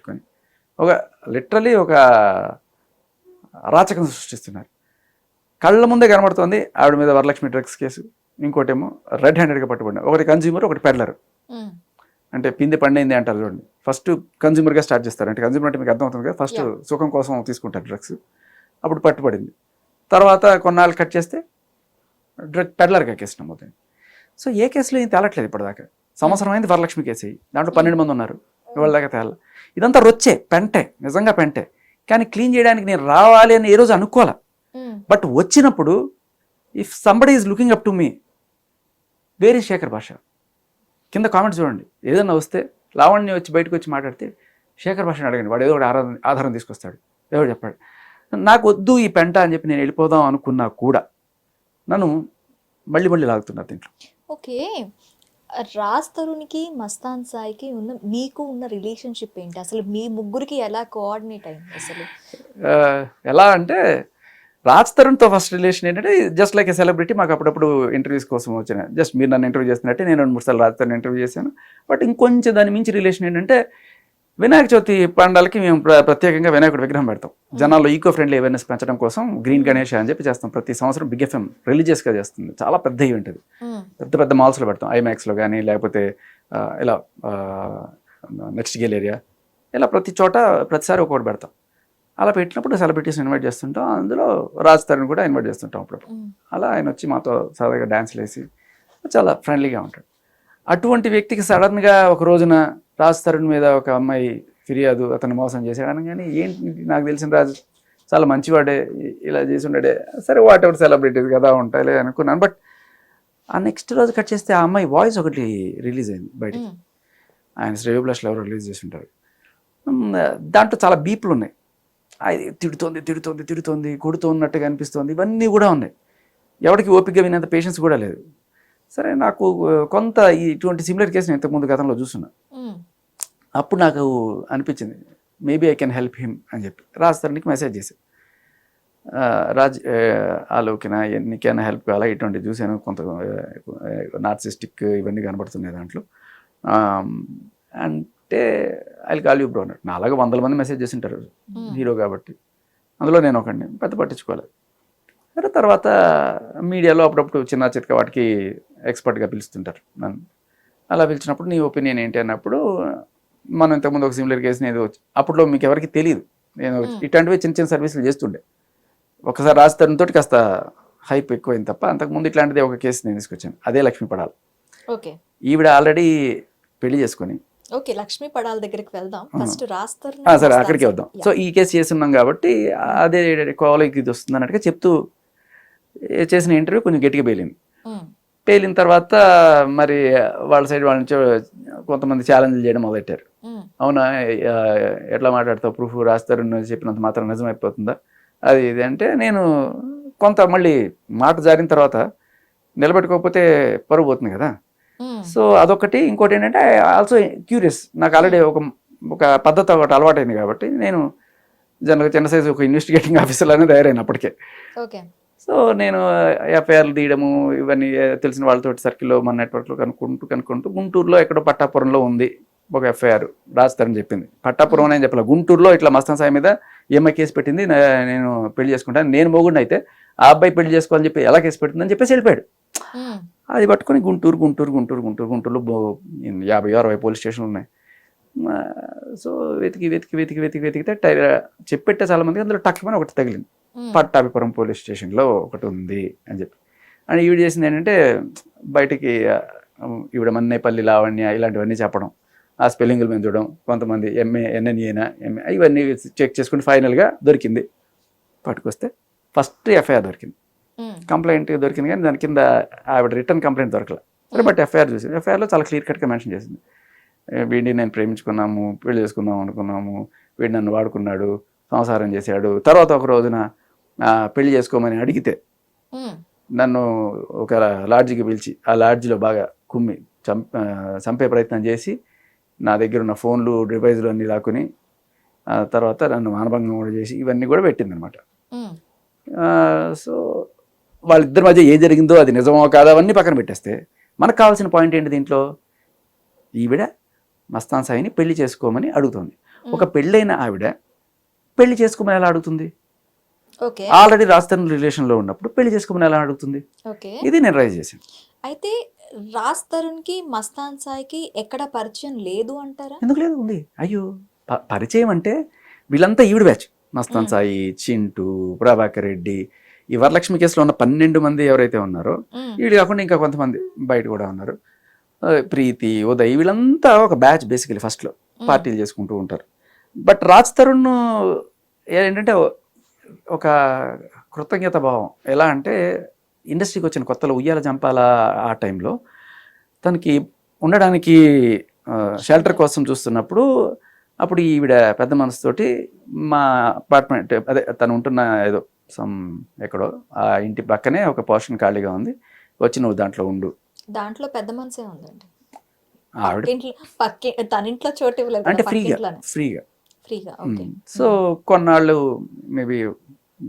పెట్టుకొని ఒక లిటరలీ ఒక అరాచకం సృష్టిస్తున్నారు. కళ్ళ ముందే కనబడుతోంది ఆవిడ మీద వరలక్ష్మి డ్రగ్స్ కేసు, ఇంకోటేమో రెడ్ హ్యాండెడ్గా పట్టుబడిన, ఒకటి కన్జ్యూమర్ ఒకటి పెడ్లర్. అంటే పిండి పండింది అంటారు చూడండి, ఫస్ట్ కన్జ్యూమర్గా స్టార్ట్ చేస్తారు. అంటే కన్జ్యూమర్ అంటే మీకు అర్థమవుతుంది కదా, ఫస్ట్ సుఖం కోసం తీసుకుంటారు డ్రగ్స్, అప్పుడు పట్టుబడింది. తర్వాత కొన్నాళ్ళు కట్ చేస్తే డ్రగ్ పెడ్లర్గా కేసు నమోదైంది. సో ఏ కేసులో ఏం తేలట్లేదు ఇప్పటిదాకా. సంవత్సరం అయింది వరలక్ష్మి కేసు అయ్యి, దాంట్లో 12 మంది ఉన్నారు, ఇవాళ దాకా తేల. ఇదంతా రొచ్చే, పెంటే, నిజంగా పెంటే. కానీ క్లీన్ చేయడానికి నేను రావాలి అని ఏ రోజు అనుకోవాలా. బట్ వచ్చినప్పుడు if somebody is looking up to me, where is Shekhar Basha? కింద కామెంట్స్ చూడండి, ఏదన్నా వస్తే లావణ్య వచ్చి బయటకు వచ్చి మాట్లాడితే శేఖర్ భాషని అడగండి, వాడు ఏదో ఒకటి ఆధారం తీసుకొస్తాడు, ఏదో చెప్పాడు. నాకు వద్దు ఈ పెంట అని చెప్పి నేను వెళ్ళిపోదాం అనుకున్నా కూడా నన్ను మళ్ళీ లాగుతున్నారు దీంట్లో. ఓకే, రాజ్ తరుణ్కి మస్తాన్ సాయికి మీకు ఉన్న రిలేషన్షిప్ ఏంటి అసలు? మీ ముగ్గురికి ఎలా కోఆర్డినేట్ అయింది అసలు? ఎలా అంటే రాజ్ తరుణ్తో ఫస్ట్ రిలేషన్ ఏంటంటే జస్ట్ లైక్ ఏ సెలబ్రిటీ. మాకు అప్పుడప్పుడు ఇంటర్వ్యూస్ కోసం వచ్చిన, జస్ట్ మీరు నన్ను ఇంటర్వ్యూ చేస్తున్నట్టే నేను 2-3 సార్లు రాజ్ తరుణ్ ఇంటర్వ్యూ చేశాను. బట్ ఇంకొంచెం దాని మించి రిలేషన్ ఏంటంటే వినాయక చవితి పండాలకి మేము ప్రత్యేకంగా వినాయకుడు విగ్రహం పెడతాం. జనాల్లో ఈకో ఫ్రెండ్లీ అవేర్నెస్ పెంచడం కోసం గ్రీన్ గణేష్ అని చెప్పి చేస్తాం. ప్రతి సంవత్సరం బిగ్ ఎఫ్ఎం రిలీజియస్గా చేస్తుంది, చాలా పెద్ద ఈవెంట్ అది. పెద్ద మాల్స్లో పెడతాం, ఐమాక్స్లో కానీ లేకపోతే ఇలా నెక్స్ట్ గేల్ ఏరియా, ఇలా ప్రతి చోట ప్రతిసారి ఒక్కొక్కటి పెడతాం. అలా పెట్టినప్పుడు సెలబ్రిటీస్ ఇన్వైట్ చేస్తుంటాం, అందులో రాజ్ తరుణ్ కూడా ఇన్వైట్ చేస్తుంటాం అప్పుడప్పుడు. అలా ఆయన వచ్చి మాతో సరదాగా డ్యాన్స్లు వేసి చాలా ఫ్రెండ్లీగా ఉంటాడు. అటువంటి వ్యక్తికి సడన్గా ఒక రోజున రాజ్ తరుణ్ మీద ఒక అమ్మాయి ఫిర్యాదు, అతను మోసం చేశాడని. కానీ ఏంటి, నాకు తెలిసిన రాజు చాలా మంచివాడే, ఇలా చేసి ఉండే, సరే వాట్ ఎవర్ సెలబ్రిటీస్ కదా ఉంటాయిలే అనుకున్నాను. బట్ ఆ నెక్స్ట్ రోజు కట్ చేస్తే ఆ అమ్మాయి వాయిస్ ఒకటి రిలీజ్ అయింది బయటికి. ఆయన శ్రేయో బ్లష్లో ఎవరు రిలీజ్ చేసి ఉంటారు. దాంట్లో చాలా బీప్లు ఉన్నాయి, అది తిడుతోంది కొడుతున్నట్టుగా అనిపిస్తోంది, ఇవన్నీ కూడా ఉన్నాయి. ఎవరికి ఓపికగా వినేంత పేషెన్స్ కూడా లేదు. సరే, నాకు కొంత ఇటువంటి సిమిలర్ కేసు నేను ఇంతకుముందు గతంలో చూస్తున్నా. అప్పుడు నాకు అనిపించింది maybe I can help him అని చెప్పి రాజ్ తరుణ్కి మెసేజ్ చేశాను. రాజ్ ఆలోకినా నీకేమైనా హెల్ప్ కావాలా, ఇటువంటి చూశాను, కొంత నార్సిస్టిక్ ఇవన్నీ కనబడుతున్నాయి దాంట్లో అంటే ఐ కాల్ యూ బ్రో అన్నాడు. నా అలాగే 100 మంది మెసేజ్ చేసి ఉంటారు హీరో కాబట్టి, అందులో నేను ఒకడిని, పెద్ద పట్టించుకోలేదు. సరే, తర్వాత మీడియాలో అప్పుడప్పుడు చిన్న చితక వాటికి ఎక్స్పర్ట్గా పిలుస్తుంటారు నన్ను. అలా పిలిచినప్పుడు నీ ఒపీనియన్ ఏంటి అన్నప్పుడు, మనం ఇంతకుముందు ఒక సిమిలర్ కేసుని ఏదో అప్పట్లో మీకు ఎవరికి తెలియదు, నేను ఇట్లాంటివి చిన్న సర్వీసులు చేస్తుండే. ఒకసారి రాజ్ తరుణ్ తోటి కాస్త హైప్ ఎక్కువైంది తప్ప, అంతకుముందు ఇట్లాంటిది ఒక కేసు నేను తీసుకొచ్చాను, అదే లక్ష్మీ పడాల్. ఓకే, ఈవిడ ఆల్రెడీ పెళ్లి చేసుకొని. ఓకే, లక్ష్మీ పడాల్ దగ్గరికి వెళ్దాం. ఫస్ట్ రాజ్ తరుణ్, సరే అక్కడికి వద్దాం. సో ఈ కేసు చేస్తున్నాం కాబట్టి అదే కాలేజ్కి ఇది వస్తుంది అన్నట్టుగా చెప్తూ చేసిన ఇంటర్వ్యూ కొంచెం గట్టిగా పేలిన తర్వాత మరి వాళ్ళ సైడ్ వాళ్ళ నుంచి కొంతమంది ఛాలెంజ్లు చేయడం మొదలెట్టారు. అవునా, ఎట్లా మాట్లాడతావు, ప్రూఫ్ రాజ్ తరుణ్ చెప్పినంత మాత్రం నిజమైపోతుందా, అది ఇది అంటే, నేను కొంత మళ్ళీ మాట జారిన తర్వాత నిలబెట్టుకోకపోతే పరువు పోతుంది కదా. సో అదొకటి. ఇంకోటి ఏంటంటే ఆల్సో క్యూరియస్, నాకు ఆల్రెడీ ఒక పద్ధతి ఒకటి అలవాటైంది కాబట్టి నేను జనరల్గా చిన్న సైజు ఒక ఇన్వెస్టిగేటింగ్ ఆఫీసర్ అనేది తయారైన అప్పటికే. సో నేను ఎఫ్ఐఆర్లు తీయడము ఇవన్నీ తెలిసిన వాళ్ళతో సర్కిల్లో మన నెట్వర్క్లో కనుక్కుంటూ గుంటూరులో ఎక్కడో పట్టాపురంలో ఉంది ఒక ఎఫ్ఐఆర్, రాజ్ తరుణ్ చెప్పింది. పట్టాపురం అని చెప్పాలి, గుంటూరులో ఇట్లా మస్తాన్ సాయి మీద ఈఎంఐ కేసు పెట్టింది, నేను పెళ్లి చేసుకుంటాను, నేను మొగుడిని అయితే ఆ అబ్బాయి పెళ్లి చేసుకోవాలని చెప్పి ఎలా కేసు పెట్టిందని చెప్పేసి వెళ్ళిపోయాడు. అది పట్టుకొని గుంటూరులో 50-60 పోలీస్ స్టేషన్లు ఉన్నాయి. సో వెతికితే చెప్పెట్టే చాలా మంది, అందులో టక్మని ఒకటి తగిలింది, పట్టాభిపురం పోలీస్ స్టేషన్లో ఒకటి ఉంది అని చెప్పి. అండ్ ఈవిడ చేసింది ఏంటంటే బయటికి ఈవిడ మన్నేపల్లి లావణ్య ఇలాంటివన్నీ చెప్పడం, ఆ స్పెల్లింగ్లు మేము చూడడం, కొంతమంది ఎంఏ ఎన్ఎన్ఏనా ఎంఏ ఇవన్నీ చెక్ చేసుకుని ఫైనల్గా దొరికింది. పట్టుకొస్తే ఫస్ట్ ఎఫ్ఐఆర్ దొరికింది, కంప్లైంట్ దొరికింది, కానీ దాని కింద ఆవిడ రిటర్న్ కంప్లైంట్ దొరకలేదు. సరే, బట్ ఎఫ్ఐఆర్ చూసింది. ఎఫ్ఐఆర్లో చాలా క్లియర్ కట్గా మెన్షన్ చేసింది, వీడిని నేను ప్రేమించుకున్నాము, పెళ్లి చేసుకుందాం అనుకున్నాము, వీడు నన్ను వాడుకున్నాడు, సంసారం చేశాడు. తర్వాత ఒక రోజున పెళ్లి చేసుకోమని అడిగితే నన్ను ఒక లాడ్జికి పిలిచి ఆ లాడ్జిలో బాగా కుమ్మి చంపే ప్రయత్నం చేసి నా దగ్గర ఉన్న ఫోన్లు డివైజులు అన్నీ లాక్కుని తర్వాత నన్ను మానభంగం కూడా చేసి ఇవన్నీ కూడా పెట్టిందనమాట. సో వాళ్ళిద్దరి మధ్య ఏం జరిగిందో అది నిజమో కాదో అవన్నీ పక్కన పెట్టేస్తే మనకు కావాల్సిన పాయింట్ ఏంటి దీంట్లో, ఈవిడ మస్తాన్ సాయిని పెళ్లి చేసుకోమని అడుగుతుంది. ఒక పెళ్ళైన ఆవిడ పెళ్లి చేసుకోమని ఎలా అడుగుతుంది? ఓకే. ఆల్రెడీ రాజస్థాన్ రిలేషన్లో ఉన్నప్పుడు పెళ్లి చేసుకోమని ఎలా అడుగుతుంది? ఓకే. ఇది నేను రైజ్ చేశాను. అయితే రాజ్ తరుణ్‌కి, మస్తాన్ సాయికి ఎక్కడ పరిచయం లేదు అంటారా? ఎందుకు లేదు, ఉంది. అయ్యో, పరిచయం అంటే వీళ్ళంతా ఈవిడ బ్యాచ్. మస్తాన్ సాయి, చింటూ, ప్రభాకర్ రెడ్డి, ఈ వరలక్ష్మి కేసులో ఉన్న 12 మంది ఎవరైతే ఉన్నారో వీళ్ళు కాకుండా ఇంకా కొంతమంది బయట కూడా ఉన్నారు. ప్రీతి, ఉదయ్, వీళ్ళంతా ఒక బ్యాచ్ బేసికలీ ఫస్ట్లో పార్టీలు చేసుకుంటూ ఉంటారు. బట్ రాజ్ తరుణ్ ఏంటంటే ఒక కృతజ్ఞత భావం. ఎలా అంటే ఇండస్ట్రీకి వచ్చిన కొత్తలో ఉయ్యాల జంపాల ఆ టైంలో తనకి ఉండడానికి షెల్టర్ కోసం చూస్తున్నప్పుడు అప్పుడు ఈవిడ పెద్ద మనసుతోటి మా అపార్ట్మెంట్, అదే తను ఉంటున్న ఏదో ఎక్కడో ఆ ఇంటి పక్కనే ఒక పోర్షన్ ఖాళీగా ఉంది, వచ్చి నువ్వు దాంట్లో ఉండు. దాంట్లో పెద్ద మనసే ఉందండి. ఆవిడ తన ఇంట్లో చోటు ఇవ్వలేదు అంటే కదా, ఫ్రీగా పక్కింట్లోనే. ఫ్రీగా ఫ్రీగా. ఓకే. సో కొన్నాళ్ళు మేబీ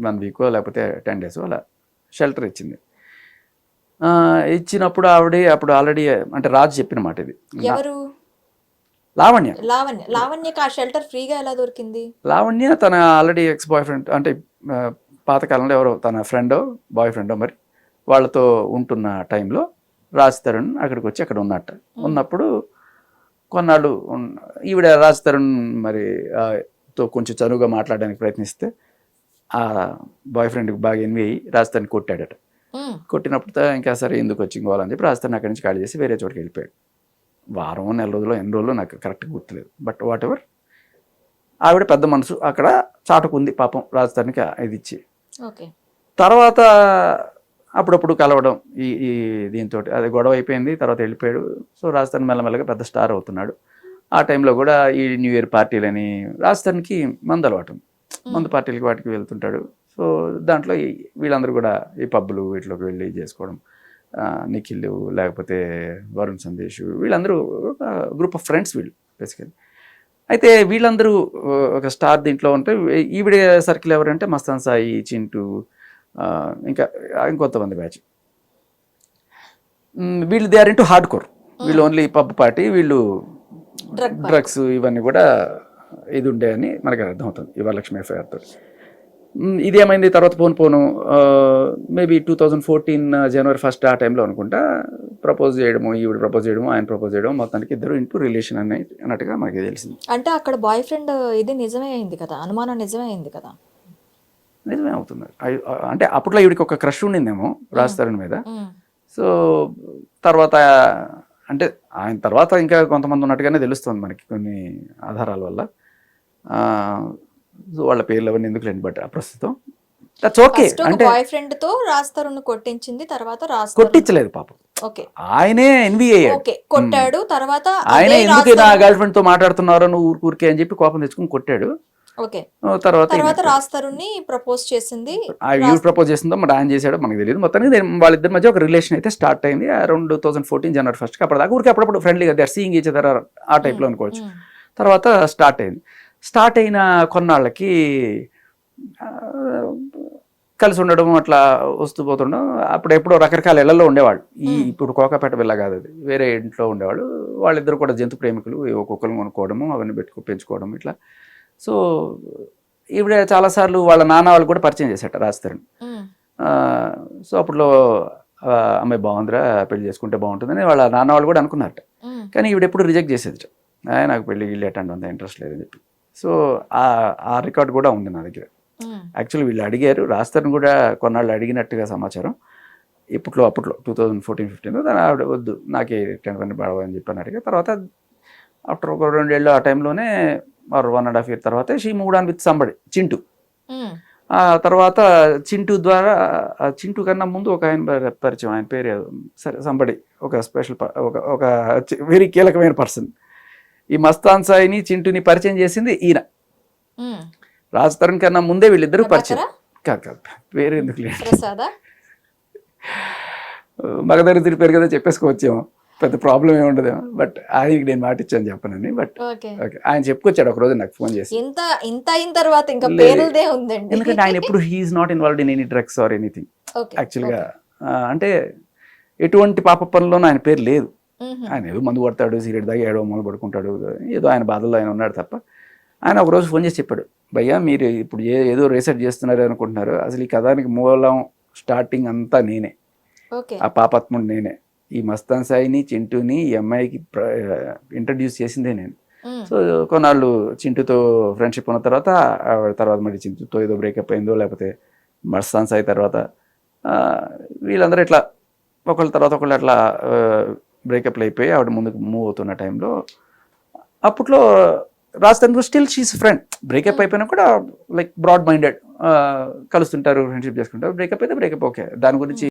1 వీక్ లేకపోతే 10 days అలా షెల్టర్ ఇచ్చింది. ఇచ్చినప్పుడు అప్పుడు ఆల్రెడీ అంటే రాజు చెప్పిన మాట ఇది. ఎవరు? లావణ్య. లావణ్యకి ఆ షెల్టర్ ఫ్రీగా ఎలా దొరికింది? లావణ్య తన ఆల్రెడీ ఎక్స్ బాయ్ ఫ్రెండ్, అంటే పాతకాలంలో ఎవరో తన ఫ్రెండో బాయ్ ఫ్రెండో మరి వాళ్ళతో ఉంటున్న టైంలో రాజ్ తరుణ్ అక్కడికి వచ్చి అక్కడ ఉన్నట్ట. ఉన్నప్పుడు కొన్నాళ్ళు ఈవిడ రాజ్ తరుణ్ మరి తో కొంచెం చనువుగా మాట్లాడడానికి ప్రయత్నిస్తే ఆ బాయ్ ఫ్రెండ్కి బాగా ఎన్వి అయ్యి రాజ్ తరుణ్ కొట్టాడట. కొట్టినప్పుడు ఇంకా సరే ఎందుకు వచ్చి ఇంకోవాలని చెప్పి రాజ్ తరుణ్ అక్కడి నుంచి ఖాళీ చేసి వేరే చోటుకి వెళ్ళిపోయాడు. వారం, నెల రోజులు, ఎన్ని రోజులు నాకు కరెక్ట్గా గుర్తులేదు. బట్ వాట్ ఎవర్, ఆవిడ పెద్ద మనసు అక్కడ చాటుకుంది పాపం రాజ్ తరుణ్కి ఇది ఇచ్చి. తర్వాత అప్పుడప్పుడు కలవడం ఈ దీంతో అది గొడవ అయిపోయింది. తర్వాత వెళ్ళిపోయాడు. సో రాజ్ తరుణ్ మెల్లమెల్లగా పెద్ద స్టార్ అవుతున్నాడు. ఆ టైంలో కూడా ఈ న్యూ ఇయర్ పార్టీలని రాజ్ తరుణ్కి మందు అలవాటు, మందు పార్టీలకి వాటికి వెళ్తుంటాడు. సో దాంట్లో వీళ్ళందరూ కూడా ఈ పబ్బులు వీటిలోకి వెళ్ళి చేసుకోవడం, నిఖిల్ లేకపోతే వరుణ్ సందేశ్, వీళ్ళందరూ ఒక గ్రూప్ ఆఫ్ ఫ్రెండ్స్ వీళ్ళు బేసికలీ. అయితే వీళ్ళందరూ ఒక స్టార్ దీంట్లో ఉంటే ఈవిడ సర్కిల్ ఎవరంటే మస్తాన్ సాయి, చింటూ, ఇంకా ఇంకొంతమంది బ్యాచ్. వీళ్ళు they are into hard core. వీళ్ళు ఓన్లీ పబ్ పార్టీ, వీళ్ళు డ్రగ్స్ ఇవన్నీ కూడా ఇది ఉండే అని మనకి అర్థమవుతుంది ఈ వరలక్ష్మి ఎఫ్ఐఆర్ తోటి. ఇదేమైంది తర్వాత పోను మేబీ 2014 January 1 ఆ టైంలో అనుకుంటా ప్రపోజ్ చేయడము, ఈవిడ ప్రపోజ్ చేయడము, ఆయన ప్రపోజ్ చేయడం, మొత్తానికి ఇద్దరు ఇంటూ రిలేషన్ అన్నట్టుగా మనకి తెలిసింది. అంటే అక్కడ బాయ్ ఫ్రెండ్ ఇది నిజమే అయింది కదా, అనుమానం నిజమే అయింది కదా? నిజమే అవుతుంది. అంటే అప్పట్లో ఈవిడికి ఒక క్రష్ ఉండిందేమో రాజ్ తరుణ్ మీద. సో తర్వాత అంటే ఆయన తర్వాత ఇంకా కొంతమంది ఉన్నట్టుగానే తెలుస్తుంది మనకి కొన్ని ఆధారాల వల్ల. వాళ్ళ పేర్లు అవన్నీ ఎందుకు లేండి, బట్ ప్రస్తుతం దట్స్ ఓకే. అంటే బాయ్ ఫ్రెండ్ తో రాజ్ తరుణ్ కొట్టించింది, తర్వాత రాజ్ కొట్టించలేదు పాపం, ఓకే ఆయనే ఎన్వి అయ్యాడు. ఓకే, కొట్టాడు. తర్వాత ఆయన ఎందుకు నా గర్ల్ ఫ్రెండ్ తో మాట్లాడుతున్నారో నువ్వు ఊరికే అని చెప్పి కోపం తెచ్చుకుని కొట్టాడు. ఓకే, తర్వాత రాజ్ తరుణ్ ని ప్రపోజ్ చేసింది. ఎవరు ప్రపోజ్ చేసిందో మరి ఆయన చేశాడో మనకు తెలియదు. మొత్తానికి వాళ్ళిద్దరి మధ్య ఒక రిలేషన్ అయితే స్టార్ట్ అయింది అరౌండ్ 2014 January 1. అప్పటిదాకా ఊరికి అప్పుడప్పుడు ఫ్రెండ్లీగా they are seeing each other ఆ టైప్లో అనుకోవచ్చు. తర్వాత స్టార్ట్ అయింది. స్టార్ట్ అయిన కొన్నాళ్ళకి కలిసి ఉండడం, అట్లా వస్తూ పోతుండడం. అప్పుడు ఎప్పుడో రకరకాల ఇళ్లలో ఉండేవాళ్ళు. ఇప్పుడు కోకాపేట వెళ్ళ కాదు, అది వేరే ఇంట్లో ఉండేవాళ్ళు. వాళ్ళిద్దరు కూడా జంతు ప్రేమికులు, ఒక్కొక్కరు కొనుక్కోవడము, అవన్నీ పెట్టుకోవడం ఇట్లా. సో ఈవిడ చాలాసార్లు వాళ్ళ నాన్న వాళ్ళు కూడా పరిచయం చేశాట రాజ్ తరుణ్. సో అప్పుడులో అమ్మాయి బాగుందిరా, పెళ్లి చేసుకుంటే బాగుంటుందని వాళ్ళ నాన్న వాళ్ళు కూడా అనుకున్నారట. కానీ ఈవిడ ఎప్పుడు రిజెక్ట్ చేసేది, నాకు పెళ్లి గిల్లి అటెండ్ అంత ఇంట్రెస్ట్ లేదని చెప్పి. సో ఆ రికార్డ్ కూడా ఉంది నా దగ్గర. యాక్చువల్లీ వీళ్ళు అడిగారు, రాజ్ తరుణ్ కూడా కొన్నాళ్ళు అడిగినట్టుగా సమాచారం. అప్పట్లో 2014-15 దాని ఆవిడ వద్దు, నాకే టెన్షన్ పడవని చెప్పని అడిగా. తర్వాత ఆఫ్టర్ ఒక 2 ఏళ్ళు ఆ టైంలోనే 1.5 year తర్వాత she moved on with somebody, Chintu. ఆ తర్వాత చింటూ ద్వారా, చింటూ కన్నా ముందు ఒక ఆయన పరిచయం, ఆయన పేరు సరే సంబడి, ఒక స్పెషల్ ఒక వెరీ కీలకమైన పర్సన్. ఈ మస్తాన్ సాయిని చింటూని పరిచయం చేసింది ఈయన. రాజ్ తరుణ్ కన్నా ముందే వీళ్ళిద్దరూ పరిచయం. కాదు పేరు ఎందుకు లేదు, మగధరి పేరు కదా చెప్పేసుకోవచ్చేమో, పెద్ద ప్రాబ్లం ఏమి ఉండదేమో. బట్ ఆయనకి నేను మాట ఇచ్చాను చెప్పనని. బట్ ఆయన చెప్పుకొచ్చాడు ఒక రోజు నాకు ఫోన్ చేసి. ఇంత అయిన తర్వాత ఇంకా పేరుదే ఉందండి, ఎందుకంటే ఆయన ఎప్పుడు he's not involved in any drugs or anything. యాక్చువల్గా అంటే ఎటువంటి పాప పనుల్లోనూ ఆయన పేరు లేదు. ఆయన ఏదో మందు కొడతాడు, సిగరెట్ తాగి ఏడో మొదలు పడుకుంటాడు, ఏదో ఆయన బాధల్లో ఆయన ఉన్నాడు తప్ప ఆయన ఒకరోజు ఫోన్ చేసి చెప్పాడు, భయ్యా మీరు ఇప్పుడు ఏదో రీసెర్చ్ చేస్తున్నారు అనుకుంటున్నారు, అసలు ఈ కథానికి మూలం స్టార్టింగ్ అంతా నేనే, ఓకే. ఆ పాపాత్ముడు నేనే, ఈ మస్తాన్ సాయిని చింటూని ఈ అమ్మాయికి ఇంట్రడ్యూస్ చేసిందే నేను. సో కొన్నాళ్ళు చింటూతో ఫ్రెండ్షిప్ ఉన్న తర్వాత తర్వాత మళ్ళీ చింటూతో ఏదో బ్రేకప్ అయిందో లేకపోతే మస్తాన్ సాయి తర్వాత వీళ్ళందరూ ఇట్లా ఒకళ్ళ తర్వాత ఒకళ్ళు అట్లా బ్రేకప్లు అయిపోయి ఆవిడ ముందుకు మూవ్ అవుతున్న టైంలో అప్పట్లో రాజధాని స్టిల్ షీస్ ఫ్రెండ్. బ్రేకప్ అయిపోయినా కూడా లైక్ బ్రాడ్ మైండెడ్, కలుస్తుంటారు, ఫ్రెండ్షిప్ చేసుకుంటారు. బ్రేకప్ అయితే బ్రేకప్, ఓకే, దాని గురించి